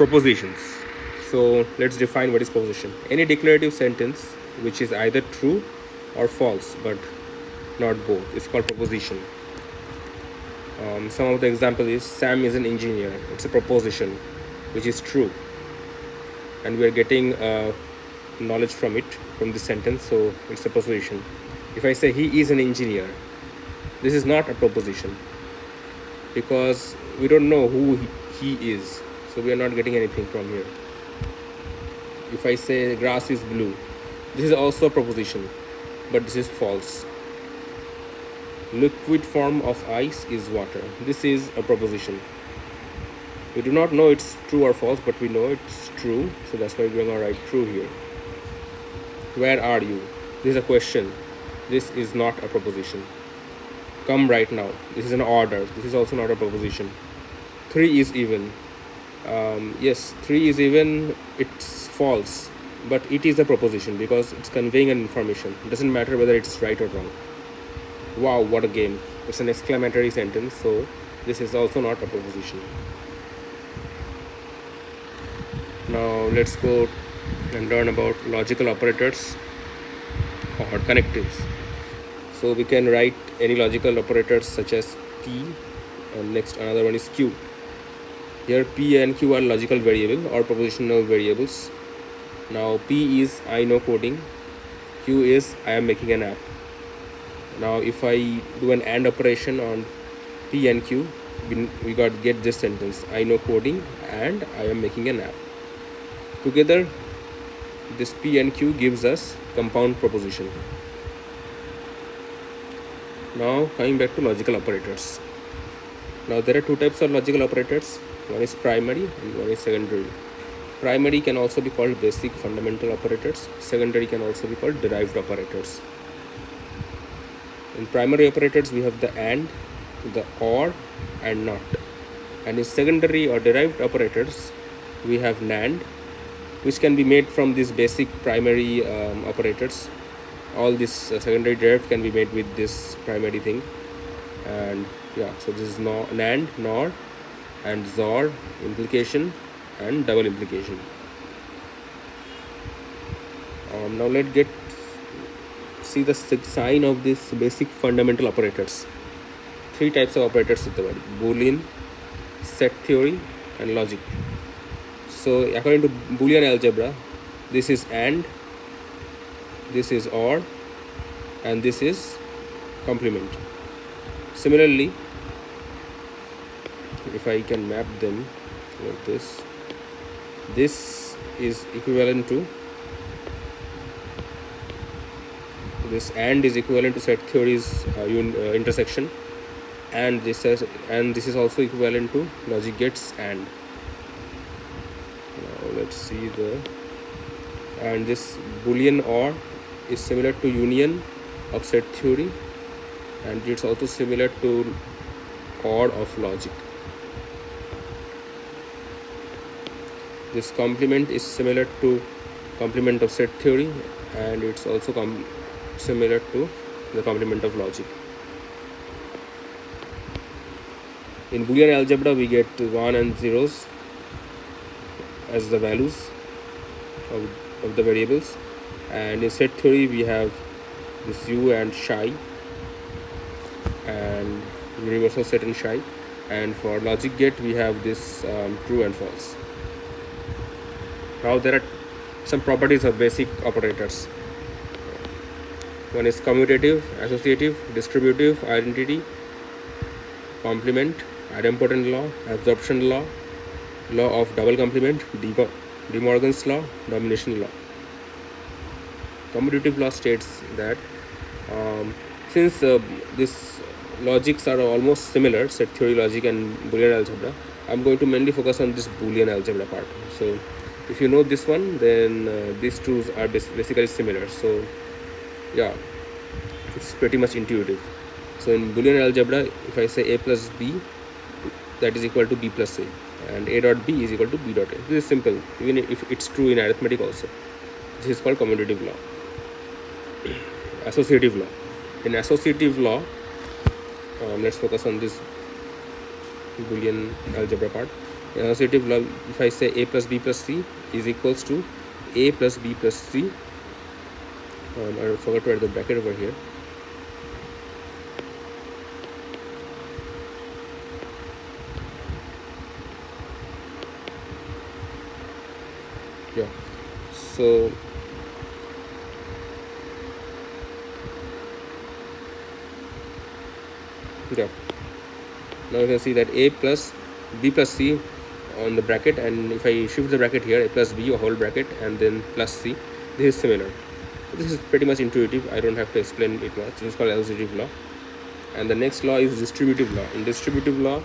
Propositions. So let's define what is proposition. Any declarative sentence which is either true or false but not both is called proposition. Some of the example is Sam is an engineer. It's a proposition which is true, and we are getting knowledge from it, from this sentence, so it's a proposition. If I say he is an engineer, this is not a proposition because we don't know who he is, so we are not getting anything from here. If I say grass is blue, this is also a proposition, but this is false. Liquid form of ice is water. This is a proposition. We do not know it's true or false, but we know it's true, so that's why we're going to write true here. Where are you? This is a question. This is not a proposition. Come right now. This is an order. This is also not a proposition. 3 is even. Yes, 3 is even. It's false, but it is a proposition because it's conveying an information. It doesn't matter whether it's right or wrong. Wow, what a game. It's an exclamatory sentence, so this is also not a proposition. Now let's go and learn about logical operators or connectives. So we can write any logical operators such as P, and next another one is Q. Here P and Q are logical variable or propositional variables. Now P is I know coding, Q is I am making an app. Now if I do an AND operation on P and Q, we get this sentence: I know coding and I am making an app. Together this P and Q gives us compound proposition. Now coming back to logical operators. Now there are two types of logical operators. One is primary and one is secondary. Primary can also be called basic fundamental operators. Secondary can also be called derived operators. In primary operators we have the AND, the OR and NOT. And in secondary or derived operators we have NAND, which can be made from these basic primary operators. All this secondary derived can be made with this primary thing. And yeah, so this is NAND, NOR and XOR, implication and double implication. Now let's see the sign of this basic fundamental operators. 3 types of operators with the word: Boolean, set theory and logic. So according to Boolean algebra, this is AND, this is OR and this is complement. Similarly, if I can map them like this, this is equivalent to this AND is equivalent to set theory's intersection, and this is also equivalent to logic gates AND. Now let's see and this Boolean OR is similar to union of set theory, and it's also similar to OR of logic. This complement is similar to complement of set theory, and it's also similar to the complement of logic. In Boolean algebra we get 1 and 0s as the values of the variables, and in set theory we have this U and psi, and universal set and psi, and for logic gate we have this true and false. Now there are some properties of basic operators. One is commutative, associative, distributive, identity, complement, idempotent law, absorption law, law of double complement, De Morgan's law, domination law. Commutative law states that since these logics are almost similar, set theory logic and Boolean algebra, I'm going to mainly focus on this Boolean algebra part. So if you know this one, then these two are basically similar. So yeah, it's pretty much intuitive. So in Boolean algebra, if I say a plus b, that is equal to b plus a, and a dot b is equal to b dot a. This is simple, even if it's true in arithmetic also. This is called commutative law. Associative law. In associative law, let's focus on this Boolean algebra part. associative law, if I say a plus b plus c is equals to a plus b plus c, I forgot to add the bracket over here. Yeah, so yeah, now you can see that a plus b plus c on the bracket, and if I shift the bracket here, a plus b, a whole bracket, and then plus c, this is similar. This is pretty much intuitive, I don't have to explain it much. This is called associative law. And the next law is distributive law. In distributive law,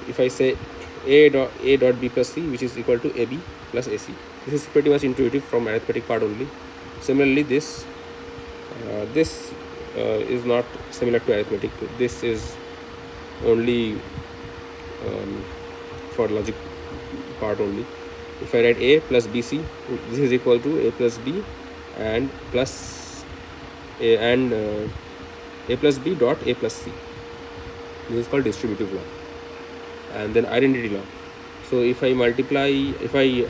if I say a dot b plus c, which is equal to ab plus ac, this is pretty much intuitive from arithmetic part only. Similarly, this is not similar to arithmetic. This is only for logic part only. If I write a plus bc, this is equal to a plus b and plus a and a plus b dot a plus c. This is called distributive law. And then identity law. So if I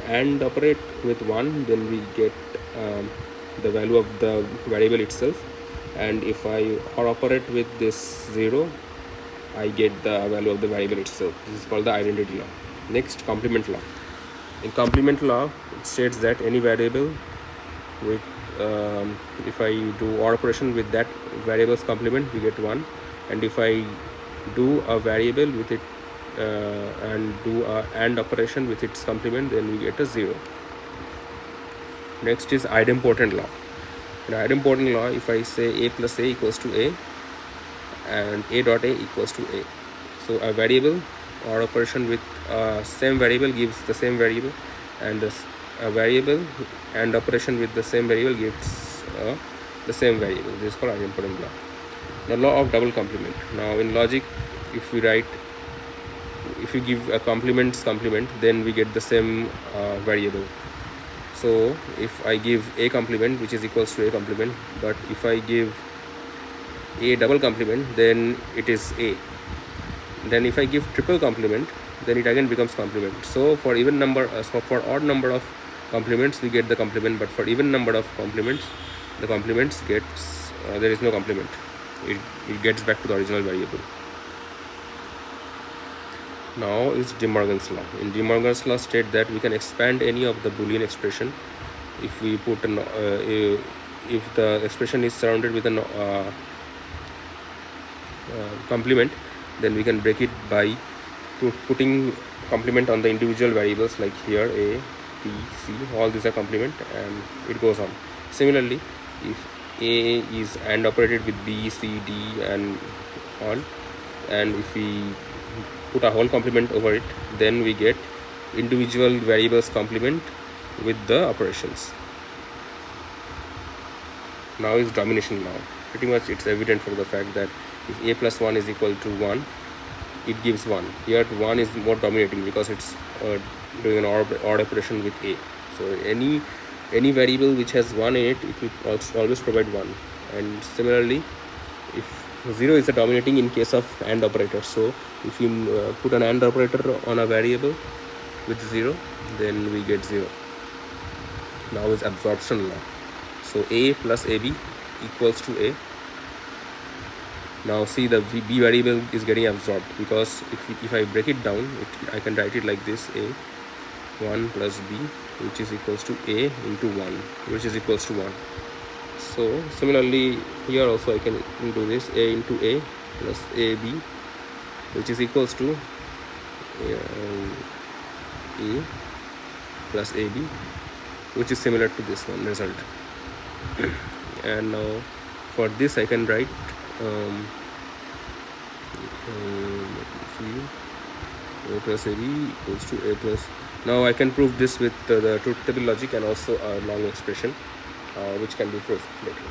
AND operate with 1, then we get the value of the variable itself, and if I OR operate with this 0, I get the value of the variable itself. This is called the identity law. Next, complement law. In complement law, it states that any variable with if I do OR operation with that variable's complement, we get 1, and if I do a variable with it and do a AND operation with its complement, then we get a 0. Next is idempotent law. In idempotent law, if I say a plus a equals to a and a dot a equals to a, so a variable or operation with same variable gives the same variable, and a variable and operation with the same variable gives the same variable. This is called idempotent law. The law of double complement. Now in logic, if you give a complement, then we get the same variable. So if I give a complement, which is equals to a complement, but if I give a double complement, then it is a. Then if I give triple complement, then it again becomes complement. So for even number, for odd number of complements, we get the complement, but for even number of complements, the complements gets there is no complement. It gets back to the original variable. Now is De Morgan's law. In De Morgan's law state that we can expand any of the Boolean expression if we put an if the expression is surrounded with an complement, then we can break it by putting complement on the individual variables, like here a, b, c, all these are complement, and it goes on. Similarly, if a is AND operated with b, c, d, and all, and if we put a whole complement over it, then we get individual variables complement with the operations. Now is domination law. Pretty much it's evident from the fact that if a plus 1 is equal to 1, it gives 1. Here 1 is more dominating because it's doing an odd operation with a. So any variable which has 1 in it, it will also always provide 1. And similarly, if 0 is the dominating in case of AND operator. So if you put an AND operator on a variable with 0, then we get 0. Now is absorption law. So a plus ab equals to a. Now see, the b variable is getting absorbed, because if I break it down, I can write it like this: a 1 plus b, which is equals to a into 1, which is equals to 1. So similarly here also I can do this: a into a plus ab, which is equals to a plus ab, which is similar to this one result. And now for this I can write a plus ab equals to a plus. Now I can prove this with the truth table logic and also a long expression, which can be proved later.